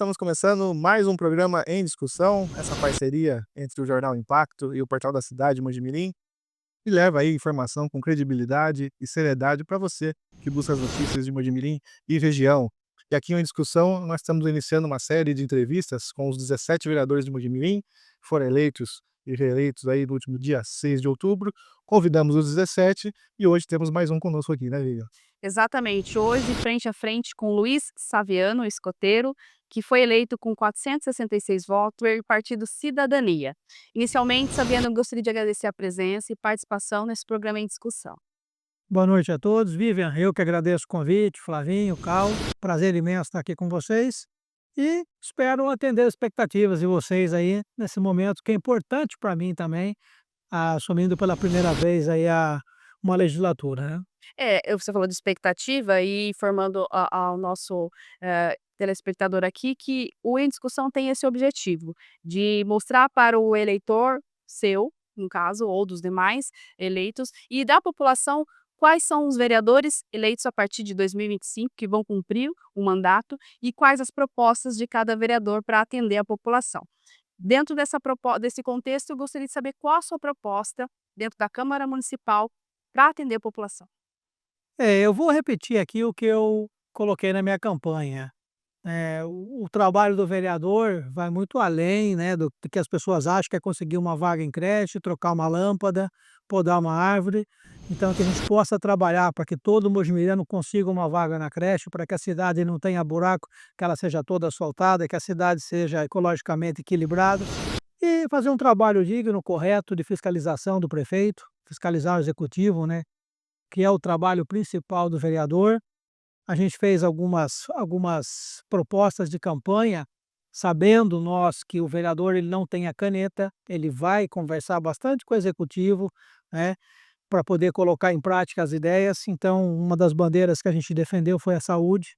estamos começando mais um programa em discussão, essa parceria entre o Jornal Impacto e o Portal da Cidade Mojimirim, que leva aí informação com credibilidade e seriedade para você que busca as notícias de Mojimirim e região. E aqui em discussão nós estamos iniciando uma série de entrevistas com os 17 vereadores de Mojimirim, que foram eleitos e reeleitos aí no último dia 6 de outubro. Convidamos os 17 e hoje temos mais um conosco aqui, né, Vivian? Exatamente. Hoje, frente a frente com Luiz Saviano, escoteiro, que foi eleito com 466 votos pelo Partido Cidadania. Inicialmente, Saviano, gostaria de agradecer a presença e participação nesse programa em discussão. Boa noite a todos. Vivian, eu que agradeço o convite, Flavinho, Cal, prazer imenso estar aqui com vocês e espero atender as expectativas de vocês aí nesse momento que é importante para mim também, assumindo pela primeira vez aí uma legislatura, né. Você falou de expectativa e informando ao nosso telespectador aqui que o Em Discussão tem esse objetivo de mostrar para o eleitor seu, no caso, ou dos demais eleitos, e da população quais são os vereadores eleitos a partir de 2025 que vão cumprir o mandato e quais as propostas de cada vereador para atender a população. Dentro desse contexto, eu gostaria de saber qual a sua proposta dentro da Câmara Municipal para atender a população. Eu vou repetir aqui o que eu coloquei na minha campanha. O trabalho do vereador vai muito além, né, do que as pessoas acham que é conseguir uma vaga em creche, trocar uma lâmpada, podar uma árvore. Então que a gente possa trabalhar para que todo mojimirense consiga uma vaga na creche, para que a cidade não tenha buraco, que ela seja toda asfaltada, que a cidade seja ecologicamente equilibrada e fazer um trabalho digno, correto de fiscalização do prefeito, fiscalizar o executivo, né, que é o trabalho principal do vereador. A gente fez algumas propostas de campanha, sabendo nós que o vereador ele não tem a caneta, ele vai conversar bastante com o executivo, né, para poder colocar em prática as ideias. Então, uma das bandeiras que a gente defendeu foi a saúde,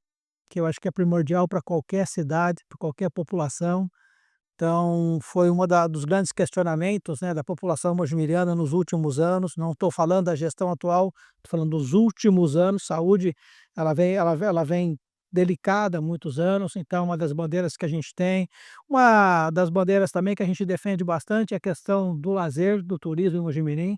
que eu acho que é primordial para qualquer cidade, para qualquer população. Então, foi uma dos grandes questionamentos, né, da população mojimiриana nos últimos anos. Não estou falando da gestão atual, estou falando dos últimos anos. Saúde, ela vem delicada há muitos anos, então é uma das bandeiras que a gente tem. Uma das bandeiras também que a gente defende bastante é a questão do lazer, do turismo em Mojimirim.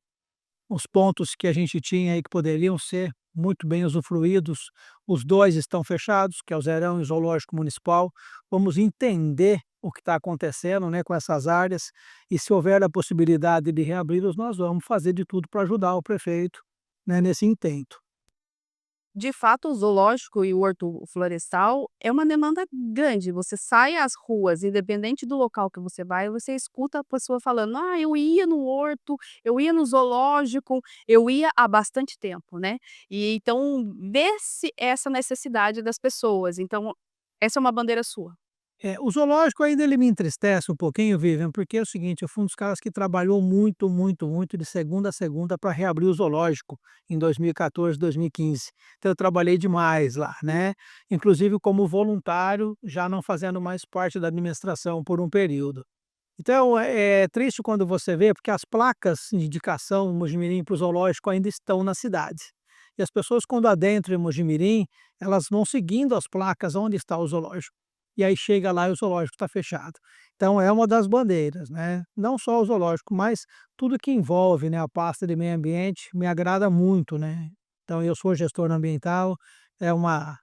Os pontos que a gente tinha aí que poderiam ser muito bem usufruídos, os 2 estão fechados, que é o Zerão e o Zoológico Municipal. Vamos entender o que está acontecendo, né, com essas áreas, e se houver a possibilidade de reabri-los, nós vamos fazer de tudo para ajudar o prefeito, né, nesse intento. De fato, o zoológico e o horto florestal é uma demanda grande. Você sai às ruas, independente do local que você vai, você escuta a pessoa falando: "Ah, eu ia no horto, eu ia no zoológico, eu ia há bastante tempo", né. E então, vê-se essa necessidade das pessoas. Então, essa é uma bandeira sua. O zoológico ainda ele me entristece um pouquinho, Vivian, porque é o seguinte, eu fui um dos caras que trabalhou muito, muito, muito de segunda a segunda para reabrir o zoológico em 2014, 2015. Então eu trabalhei demais lá, né, inclusive como voluntário, já não fazendo mais parte da administração por um período. Então é triste quando você vê, porque as placas de indicação Mojimirim para o zoológico ainda estão na cidade. E as pessoas quando adentram em Mojimirim, elas vão seguindo as placas onde está o zoológico. E aí chega lá e o zoológico está fechado. Então é uma das bandeiras, né. Não só o zoológico, mas tudo que envolve, né, a pasta de meio ambiente me agrada muito, né. Então eu sou gestor ambiental, é uma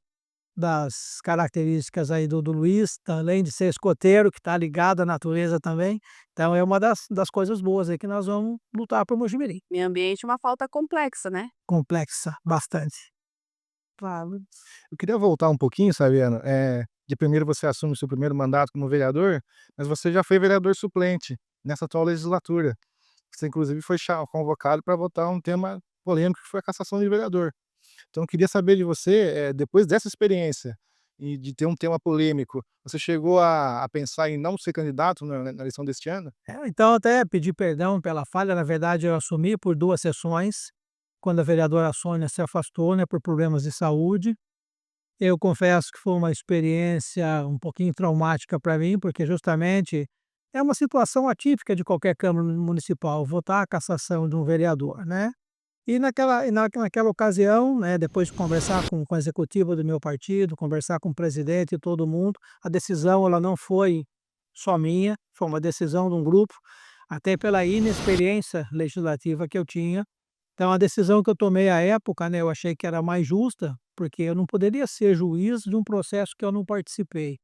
das características aí do Luiz, além de ser escoteiro, que está ligado à natureza também. Então é uma das coisas boas aí que nós vamos lutar por Mojimirim. Meio ambiente é uma pauta complexa, né. Complexa, bastante. Claro. Eu queria voltar um pouquinho, Sabiano, de primeiro você assume o seu primeiro mandato como vereador, mas você já foi vereador suplente nessa atual legislatura. Você inclusive foi convocado para votar um tema polêmico que foi a cassação de vereador. Então eu queria saber de você, depois dessa experiência e de ter um tema polêmico, você chegou a pensar em não ser candidato na eleição deste ano? Então até pedir perdão pela falha, na verdade eu assumi por 2 sessões, quando a vereadora Sônia se afastou, né, por problemas de saúde. Eu confesso que foi uma experiência um pouquinho traumática para mim, porque justamente é uma situação atípica de qualquer câmara municipal, votar a cassação de um vereador, né. E naquela ocasião, né, depois de conversar com a executiva do meu partido, conversar com o presidente e todo mundo, a decisão ela não foi só minha, foi uma decisão de um grupo, até pela inexperiência legislativa que eu tinha. Então a decisão que eu tomei à época, né, eu achei que era mais justa, porque eu não poderia ser juiz de um processo que eu não participei.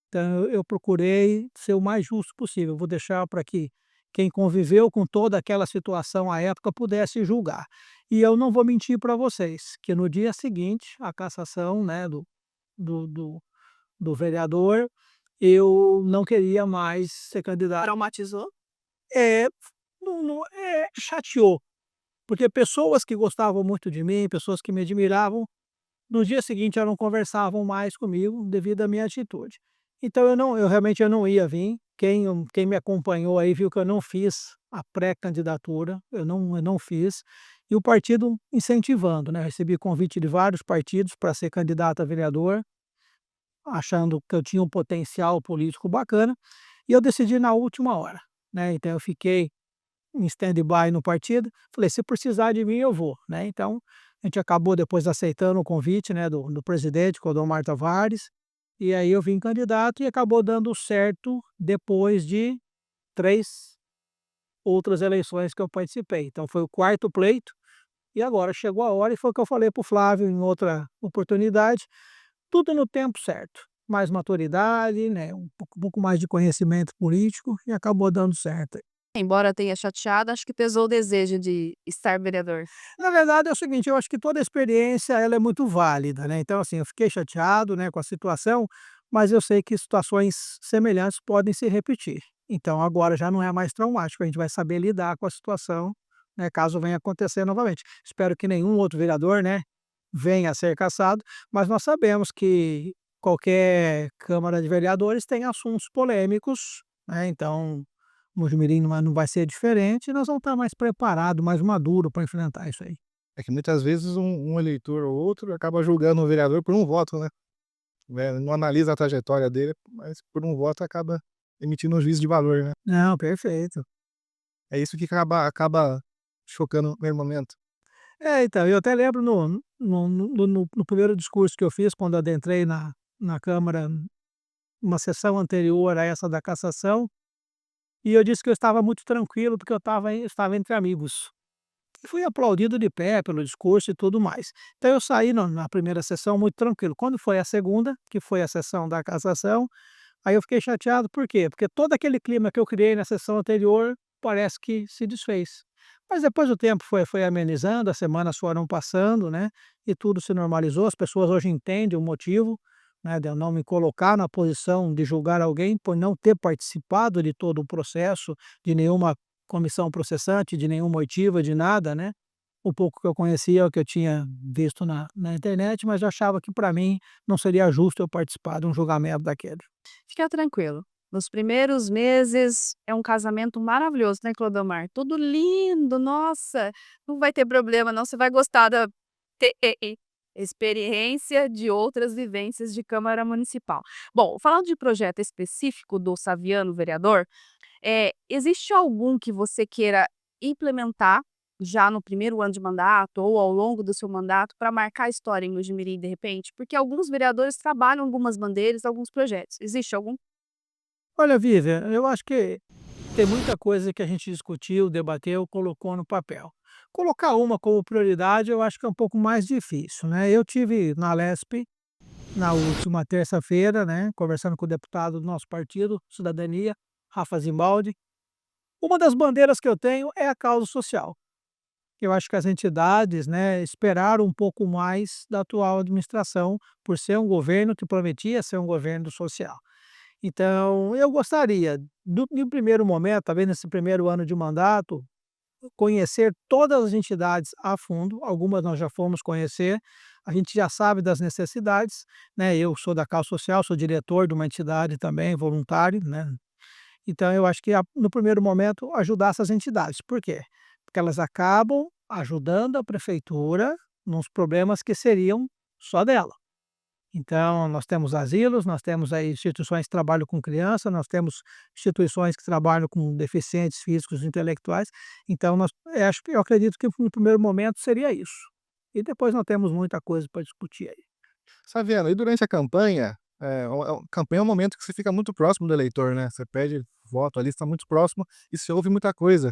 Então eu procurei ser o mais justo possível, vou deixar para que quem conviveu com toda aquela situação à época pudesse julgar. E eu não vou mentir para vocês, que no dia seguinte, a cassação, né, do do do vereador, eu não queria mais ser candidato. Traumatizou? É, chateou, porque pessoas que gostavam muito de mim, pessoas que me admiravam, no dia seguinte já não conversavam mais comigo devido à minha atitude. Então eu realmente eu não ia vir, quem me acompanhou aí viu que eu não fiz a pré-candidatura, eu não fiz, e o partido incentivando, né, eu recebi convite de vários partidos para ser candidato a vereador, achando que eu tinha um potencial político bacana, e eu decidi na última hora, né, então eu fiquei em stand-by no partido, falei: "Se precisar de mim eu vou", né, então a gente acabou depois aceitando o convite, né, do presidente Clodomar Tavares, e aí eu vim candidato e acabou dando certo depois de 3 outras eleições que eu participei. Então foi o quarto pleito, e agora chegou a hora e foi o que eu falei para o Flávio em outra oportunidade, tudo no tempo certo, mais maturidade, né, um pouco mais de conhecimento político e acabou dando certo. Embora tenha chateado, acho que pesou o desejo de estar vereador. Na verdade é o seguinte, eu acho que toda experiência ela é muito válida, né, então assim, eu fiquei chateado, né, com a situação, mas eu sei que situações semelhantes podem se repetir. Então agora já não é mais traumático, a gente vai saber lidar com a situação, né, caso venha acontecer novamente. Espero que nenhum outro vereador, né, venha a ser cassado, mas nós sabemos que qualquer câmara de vereadores tem assuntos polêmicos, né, então Mojimirim não vai ser diferente, nós vamos estar mais preparados, mais maduro para enfrentar isso aí. É que muitas vezes um eleitor ou outro acaba julgando o vereador por um voto, né? Não analisa a trajetória dele, mas por um voto acaba emitindo um juízo de valor, né? Não, perfeito. É isso que acaba chocando no primeiro momento. É, então, eu até lembro no primeiro discurso que eu fiz quando adentrei na Câmara, uma sessão anterior a essa da cassação, e eu disse que eu estava muito tranquilo, porque eu estava entre amigos. E fui aplaudido de pé pelo discurso e tudo mais. Então eu saí na primeira sessão muito tranquilo. Quando foi a segunda, que foi a sessão da cassação, aí eu fiquei chateado, por quê? Porque todo aquele clima que eu criei na sessão anterior parece que se desfez. Mas depois o tempo foi amenizando, as semanas foram passando, né? E tudo se normalizou. As pessoas hoje entendem o motivo, né, de eu não me colocar na posição de julgar alguém por não ter participado de todo o processo, de nenhuma comissão processante, de nenhuma oitiva, de nada, né? O pouco que eu conhecia, o que eu tinha visto na internet, mas eu achava que para mim não seria justo eu participar de um julgamento daquele. Fica tranquilo, nos primeiros meses é um casamento maravilhoso, né, Clodomar? Tudo lindo, nossa, não vai ter problema não, você vai gostar da ter experiência de outras vivências de Câmara Municipal. Bom, falando de projeto específico do Saviano vereador, existe algum que você queira implementar já no primeiro ano de mandato ou ao longo do seu mandato para marcar a história em Mojimirim, de repente? Porque alguns vereadores trabalham algumas bandeiras, alguns projetos. Existe algum? Olha, Vivian, eu acho que tem muita coisa que a gente discutiu, debateu, colocou no papel. Colocar uma como prioridade eu acho que é um pouco mais difícil, né? Eu tive na Lespe na última terça-feira, né, conversando com o deputado do nosso partido, Cidadania, Rafa Zimbaldi. Uma das bandeiras que eu tenho é a causa social. Eu acho que as entidades, né, esperaram um pouco mais da atual administração, por ser um governo que prometia ser um governo social. Então, eu gostaria, em primeiro momento, talvez nesse primeiro ano de mandato, conhecer todas as entidades a fundo, algumas nós já fomos conhecer, a gente já sabe das necessidades, né? Eu sou da causa social, sou diretor de uma entidade também, voluntário, né? Então eu acho que no primeiro momento ajudar essas entidades. Por quê? Porque elas acabam ajudando a prefeitura nos problemas que seriam só dela. Então, nós temos asilos, nós temos aí instituições que trabalham com criança, nós temos instituições que trabalham com deficientes físicos e intelectuais. Então, eu acredito que no primeiro momento seria isso. E depois nós temos muita coisa para discutir aí. Saviano, e durante a campanha, campanha é um momento que você fica muito próximo do eleitor, né, você pede voto ali, está muito próximo e você ouve muita coisa.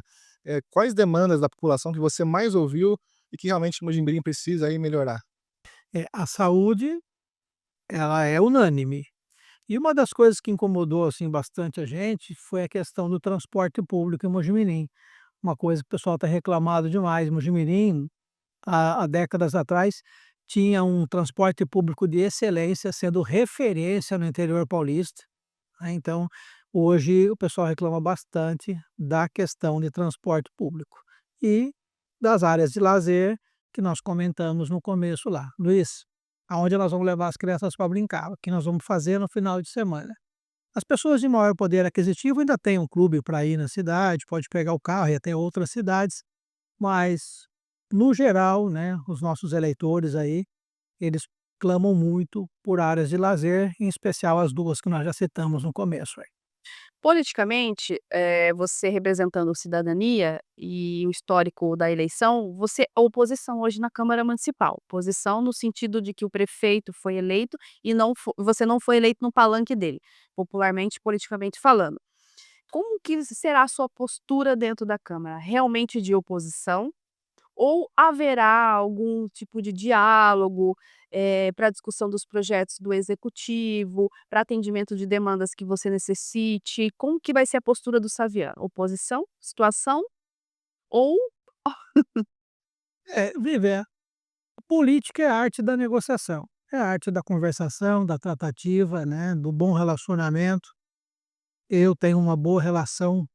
Quais demandas da população que você mais ouviu e que realmente Mojimirim precisa aí melhorar? A saúde, ela é unânime. E uma das coisas que incomodou, assim, bastante a gente foi a questão do transporte público em Mojimirim. Uma coisa que o pessoal está reclamado demais. Mojimirim, há décadas atrás, tinha um transporte público de excelência, sendo referência no interior paulista, né. Então, hoje o pessoal reclama bastante da questão de transporte público e das áreas de lazer que nós comentamos no começo lá. Luiz, aonde nós vamos levar as crianças para brincar, o que nós vamos fazer no final de semana. As pessoas de maior poder aquisitivo ainda têm um clube para ir na cidade, pode pegar o carro e ir até outras cidades, mas no geral, né, os nossos eleitores aí, eles clamam muito por áreas de lazer, em especial as 2 que nós já citamos no começo aí. Politicamente, você representando Cidadania e o histórico da eleição, você é oposição hoje na Câmara Municipal. Oposição no sentido de que o prefeito foi eleito e você não foi eleito no palanque dele, popularmente, politicamente falando. Como que será a sua postura dentro da Câmara? Realmente de oposição ou haverá algum tipo de diálogo, para discussão dos projetos do executivo, para atendimento de demandas que você necessite? Como que vai ser a postura do Saviano? Oposição? Situação? Ou Viver. Política é a arte da negociação, é a arte da conversação, da tratativa, né, do bom relacionamento. Eu tenho uma boa relação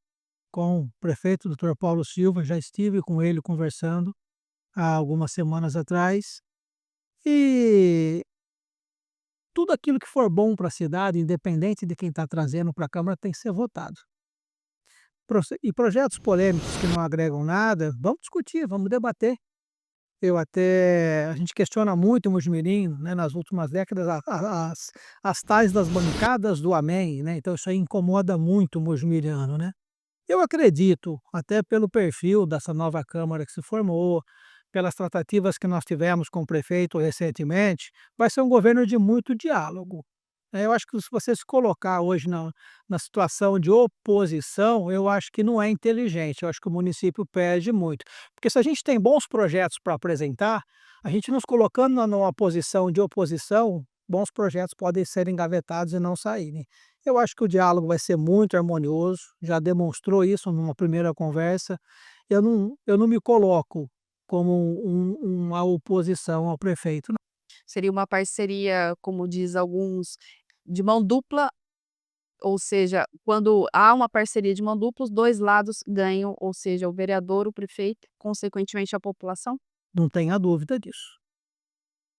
com o prefeito doutor Paulo Silva, já estive com ele conversando há algumas semanas atrás, e tudo aquilo que for bom para a cidade, independente de quem está trazendo para a Câmara, tem que ser votado. Projetos polêmicos que não agregam nada, vamos discutir, vamos debater. A gente questiona muito em Mojimirim, né, nas últimas décadas, as tais das bancadas do amém, né, então isso aí incomoda muito o mojimiriano, né. Eu acredito, até pelo perfil dessa nova Câmara que se formou, pelas tratativas que nós tivemos com o prefeito recentemente, vai ser um governo de muito diálogo. Eu acho que se você se colocar hoje na situação de oposição, eu acho que não é inteligente, eu acho que o município perde muito. Porque se a gente tem bons projetos para apresentar, a gente nos colocando numa posição de oposição, bons projetos podem ser engavetados e não saírem. Eu acho que o diálogo vai ser muito harmonioso, já demonstrou isso numa primeira conversa. Eu não me coloco como uma oposição ao prefeito, não. seria uma parceria, como diz alguns, de mão dupla, ou seja, quando há uma parceria de mão dupla, os 2 lados ganham, ou seja, o vereador, o prefeito, consequentemente a população? Não tenha dúvida disso.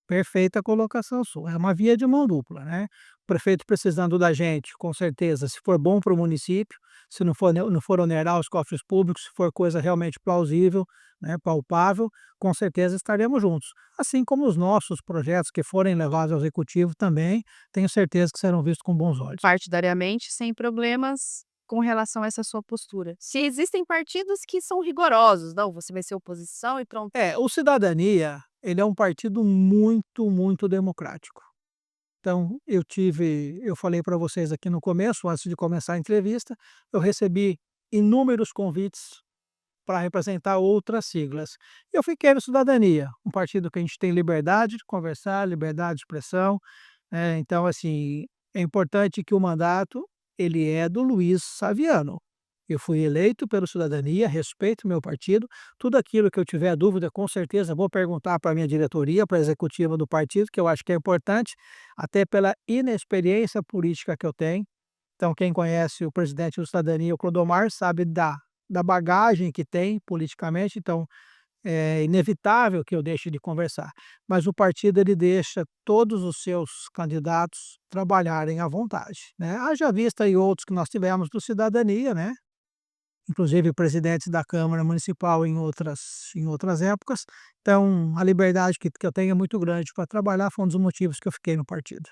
Perfeita colocação sua, é uma via de mão dupla, né. O prefeito precisando da gente, com certeza, se for bom para o município, se não for onerar os cofres públicos, se for coisa realmente plausível, né, palpável, com certeza estaremos juntos. Assim como os nossos projetos que forem levados ao executivo também, tenho certeza que serão vistos com bons olhos. Partidariamente, sem problemas com relação a essa sua postura. Se existem partidos que são rigorosos, não, você vai ser oposição e pronto. O Cidadania, ele é um partido muito, muito democrático. Então, eu falei para vocês aqui no começo, antes de começar a entrevista, eu recebi inúmeros convites para representar outras siglas. Eu fiquei no Cidadania, um partido que a gente tem liberdade de conversar, liberdade de expressão, então, assim, é importante que o mandato, ele é do Luiz Saviano. Eu fui eleito pelo Cidadania, respeito o meu partido, tudo aquilo que eu tiver dúvida, com certeza vou perguntar para a minha diretoria, para a executiva do partido, que eu acho que é importante, até pela inexperiência política que eu tenho. Então, quem conhece o presidente do Cidadania, o Clodomar, sabe da bagagem que tem politicamente, então é inevitável que eu deixe de conversar. Mas o partido ele deixa todos os seus candidatos trabalharem à vontade, né. Haja vista aí outros que nós tivemos do Cidadania, né, inclusive presidentes da Câmara Municipal em outras épocas. Então, a liberdade que eu tenho é muito grande para trabalhar, foi um dos motivos que eu fiquei no partido.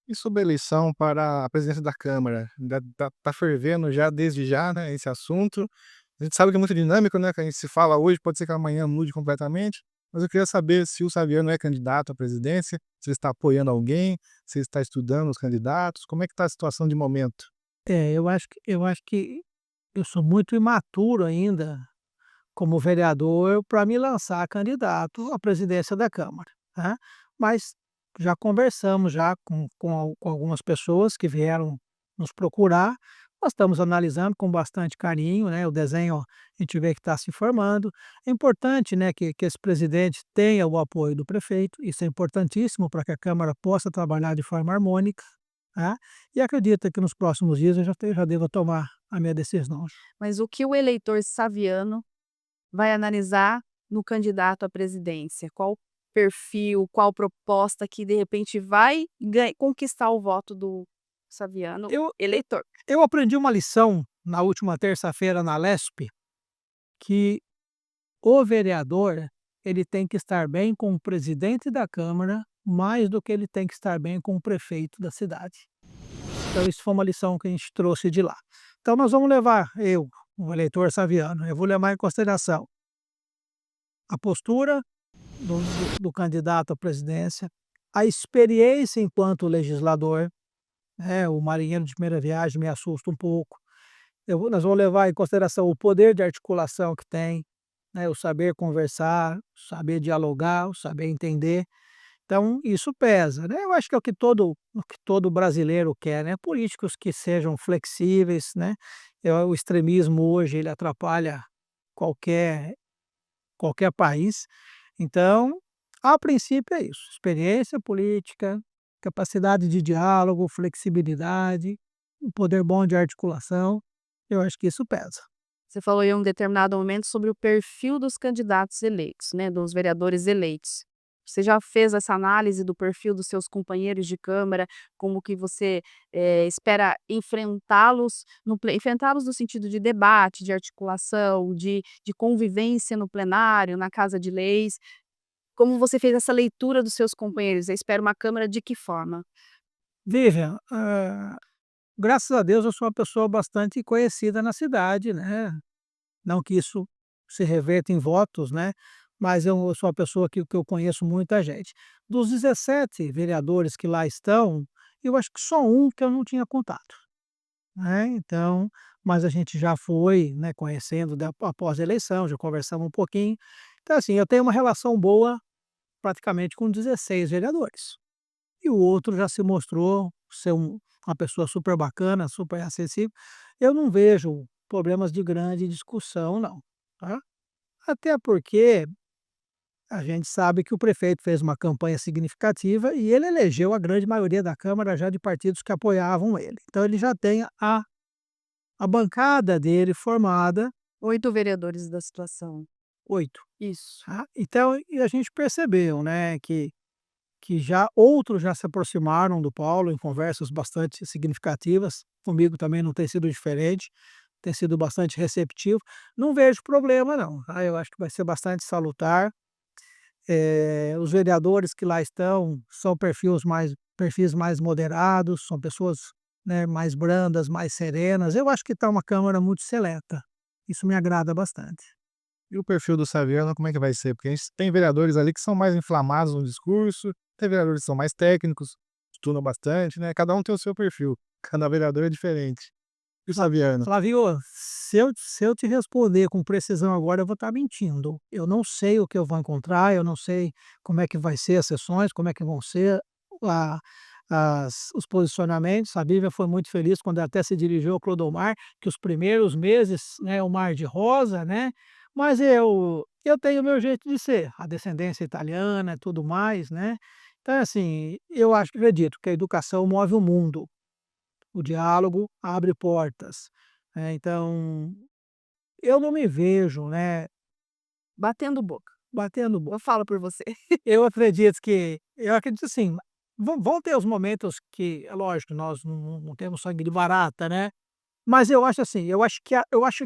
E sobre a eleição para a presidência da Câmara? Ainda tá fervendo já desde já, né, esse assunto. A gente sabe que é muito dinâmico, né, que a gente se fala hoje, pode ser que amanhã mude completamente, mas eu queria saber se o Saviano é candidato à presidência, se ele está apoiando alguém, se ele está estudando os candidatos, como é que está a situação de momento? Eu acho que eu sou muito imaturo ainda como vereador para me lançar candidato à presidência da Câmara, né. Mas já conversamos já com algumas pessoas que vieram nos procurar, nós estamos analisando com bastante carinho, né, o desenho a gente vê que está se formando. É importante, né, que esse presidente tenha o apoio do prefeito, isso é importantíssimo para que a Câmara possa trabalhar de forma harmônica, tá. E acredito que nos próximos dias eu já deva tomar a minha decisão. Mas o que o eleitor saviano vai analisar no candidato à presidência? Qual perfil, qual proposta que de repente vai conquistar o voto do saviano Eu eleitor? eu aprendi uma lição na última terça-feira na Lespe, que o vereador, ele tem que estar bem com o presidente da câmara, mais do que ele tem que estar bem com o prefeito da cidade. Então isso foi uma lição que a gente trouxe de lá. Então nós vamos levar o eleitor saviano, eu vou levar em consideração a postura do candidato à presidência, a experiência enquanto legislador, né, o marinheiro de primeira viagem me assusta um pouco. Nós vamos levar em consideração o poder de articulação que tem, né, o saber conversar, o saber dialogar, o saber entender. Então isso pesa, né. Eu acho que é o que todo brasileiro quer, né, políticos que sejam flexíveis, né. O extremismo hoje ele atrapalha qualquer qualquer país. Então, a princípio é isso, experiência política, capacidade de diálogo, flexibilidade, um poder bom de articulação, eu acho que isso pesa. Você falou em um determinado momento sobre o perfil dos candidatos eleitos, né, dos vereadores eleitos. Você já fez essa análise do perfil dos seus companheiros de câmara, como que você, espera enfrentá-los no sentido de debate, de articulação, de convivência no plenário, na casa de leis. Como você fez essa leitura dos seus companheiros? Você espera uma câmara de que forma? Vivian, graças a Deus eu sou uma pessoa bastante conhecida na cidade, né, não que isso se reverta em votos, né, mas eu sou uma pessoa que eu conheço muita gente. Dos 17 vereadores que lá estão, eu acho que só um que eu não tinha contato, né, então mas a gente já foi, né, conhecendo após a eleição, já conversamos um pouquinho. Então assim, eu tenho uma relação boa praticamente com 16 vereadores. E o outro já se mostrou ser uma pessoa super bacana, super acessível. Eu não vejo problemas de grande discussão não, tá. Até porque a gente sabe que o prefeito fez uma campanha significativa e ele elegeu a grande maioria da câmara já de partidos que apoiavam ele. Então ele já tem a bancada dele formada, 8 vereadores da situação. 8, Isso. tá. Então e a gente percebeu, né, que já outros já se aproximaram do Paulo em conversas bastante significativas, comigo também não tem sido diferente, tem sido bastante receptivo. Não vejo problema não, tá, eu acho que vai ser bastante salutar. Os vereadores que lá estão são perfis mais moderados, são pessoas, né, mais brandas, mais serenas. Eu acho que está uma câmara muito seleta, isso me agrada bastante. E o perfil do Saviano, como é que vai ser? Porque a gente tem vereadores ali que são mais inflamados no discurso, tem vereadores que são mais técnicos, estudam bastante, né, cada um tem o seu perfil, cada vereador é diferente. E o Saviano? Flavio, se eu te responder com precisão agora, eu vou estar mentindo. Eu não sei o que eu vou encontrar, eu não sei como é que vai ser as sessões, como é que vão ser a os posicionamentos. A Bíblia foi muito feliz quando ela até se dirigiu ao Clodomar, que os primeiros meses, né, o mar de rosa, né, mas eu tenho o meu jeito de ser, a descendência italiana e tudo mais, né. Então, assim, acredito que a educação move o mundo. O diálogo abre portas, então, eu não me vejo, né, Batendo boca. batendo Eu falo por você. eu acredito assim, vão ter os momentos que é lógico, nós não temos sangue de barata, né, Mas eu acho assim, eu acho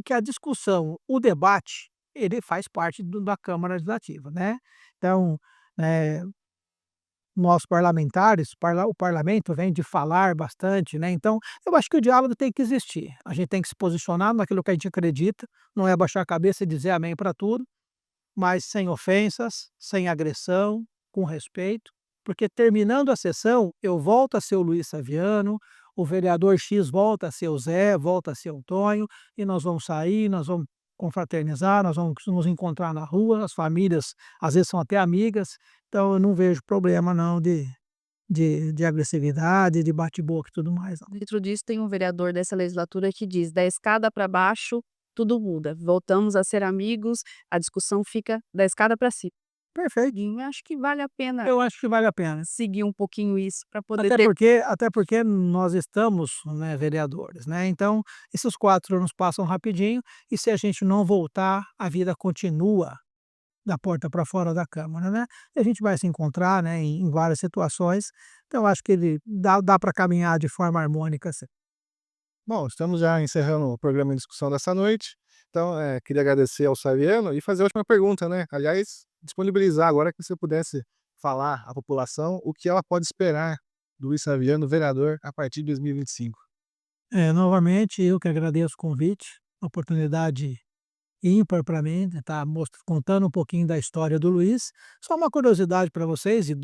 que a discussão, o debate, ele faz parte da Câmara Legislativa, né. Então, eh, nós parlamentares, o parlamento vem de falar bastante, né, então eu acho que o diálogo tem que existir. A gente tem que se posicionar naquilo que a gente acredita, não é abaixar a cabeça e dizer amém para tudo, mas sem ofensas, sem agressão, com respeito, porque terminando a sessão, eu volto a ser o Luiz Saviano, o vereador X volta a ser o Zé, volta a ser o Tonho, e nós vamos sair, nós vamos confraternizar, nós vamos nos encontrar na rua, as famílias às vezes são até amigas, então eu não vejo problema não de agressividade, de bate-boca e tudo mais não. Dentro disso, tem um vereador dessa legislatura que diz: "Da escada para baixo, tudo muda. Voltamos a ser amigos, a discussão fica da escada para cima". Perfeito, E acho que vale a pena eu acho que vale a pena. seguir um pouquinho isso para poder Até ter. porque até porque nós estamos, né, vereadores, né, então esses 4 anos passam rapidinho e se a gente não voltar, a vida continua da porta para fora da câmara, né. E a gente vai se encontrar, né, em várias situações, então eu acho que ele dá para caminhar de forma harmônica sim. Bom, estamos já encerrando o programa em discussão dessa noite. Então, queria agradecer ao Saviano e fazer a última pergunta, né? Aliás, disponibilizar agora que você pudesse falar à população o que ela pode esperar do Luiz Saviano, vereador, a partir de 2025. Novamente eu que agradeço o convite, oportunidade ímpar para mim, de estar contando um pouquinho da história do Luiz. Só uma curiosidade para vocês, de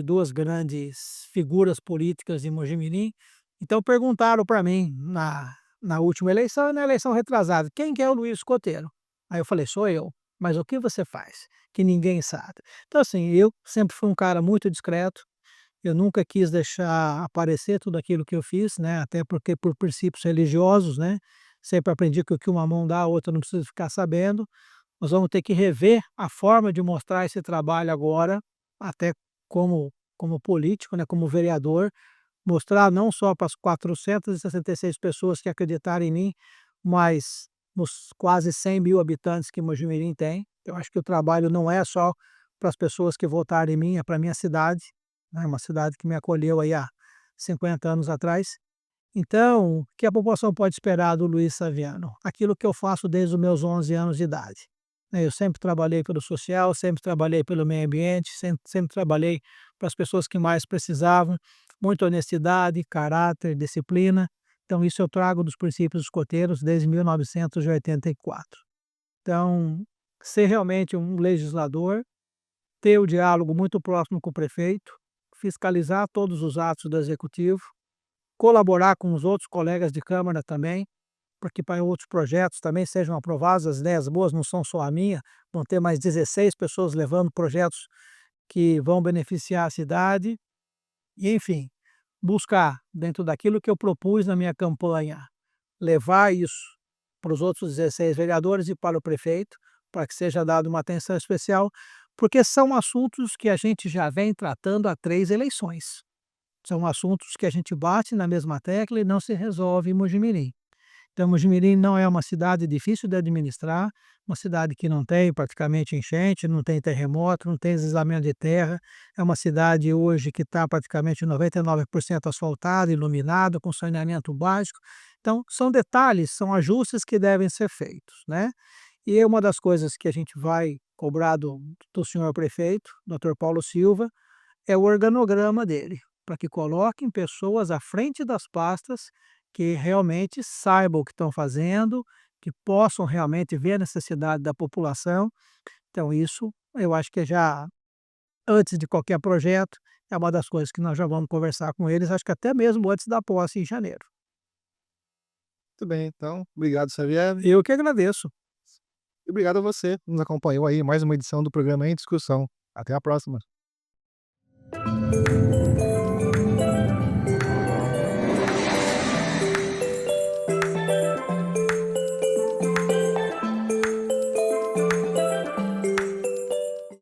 2 grandes figuras políticas de Mogi-mirim. Então perguntaram para mim na última eleição e na eleição retrasada: "Quem que é o Luiz Escoteiro?". Aí eu falei: "Sou eu". "Mas o que você faz?". "Que ninguém sabe". Então assim, eu sempre fui um cara muito discreto, eu nunca quis deixar aparecer tudo aquilo que eu fiz, né, até porque por princípios religiosos, né, sempre aprendi que o que uma mão dá, a outra não precisa ficar sabendo. Nós vamos ter que rever a forma de mostrar esse trabalho agora, até como político, né, como vereador, mostrar não só para as 466 pessoas que acreditaram em mim, mas nos quase 100.000 habitantes que Mogi-mirim tem. Eu acho que o trabalho não é só para as pessoas que votaram em mim, é para a minha cidade, né, uma cidade que me acolheu aí há 50 anos atrás. Então, o que a população pode esperar do Luiz Saviano? Aquilo que eu faço desde os meus 11 anos de idade, né, eu sempre trabalhei pelo social, sempre trabalhei pelo meio ambiente, sempre trabalhei para as pessoas que mais precisavam, muita honestidade, caráter, disciplina. Então isso eu trago dos princípios escoteiros desde 1984. Então, ser realmente um legislador, ter o diálogo muito próximo com o prefeito, fiscalizar todos os atos do executivo, colaborar com os outros colegas de câmara também, para que para outros projetos também sejam aprovados, as ideias boas não são só a minha, vão ter mais 16 pessoas levando projetos que vão beneficiar a cidade, e enfim, buscar dentro daquilo que eu propus na minha campanha, levar isso para os outros 16 vereadores e para o prefeito, para que seja dada uma atenção especial, porque são assuntos que a gente já vem tratando há 3 eleições. São assuntos que a gente bate na mesma tecla e não se resolve em Mogi-mirim. Então, Mogi-mirim não é uma cidade difícil de administrar, uma cidade que não tem praticamente enchente, não tem terremoto, não tem deslizamento de terra. É uma cidade hoje que está praticamente 99% asfaltada, iluminada, com saneamento básico. Então, são detalhes, são ajustes que devem ser feitos, né? E é uma das coisas que a gente vai cobrar do senhor prefeito, Dr. Paulo Silva, é o organograma dele, para que coloquem pessoas à frente das pastas que realmente saibam o que estão fazendo, que possam realmente ver a necessidade da população. Então isso, eu acho que já antes de qualquer projeto, é uma das coisas que nós já vamos conversar com eles, acho que até mesmo antes da posse em janeiro. Muito bem, então, obrigado, Saviano, Eu que agradeço. e obrigado a você que nos acompanhou aí em mais uma edição do programa Em Discussão. Até a próxima.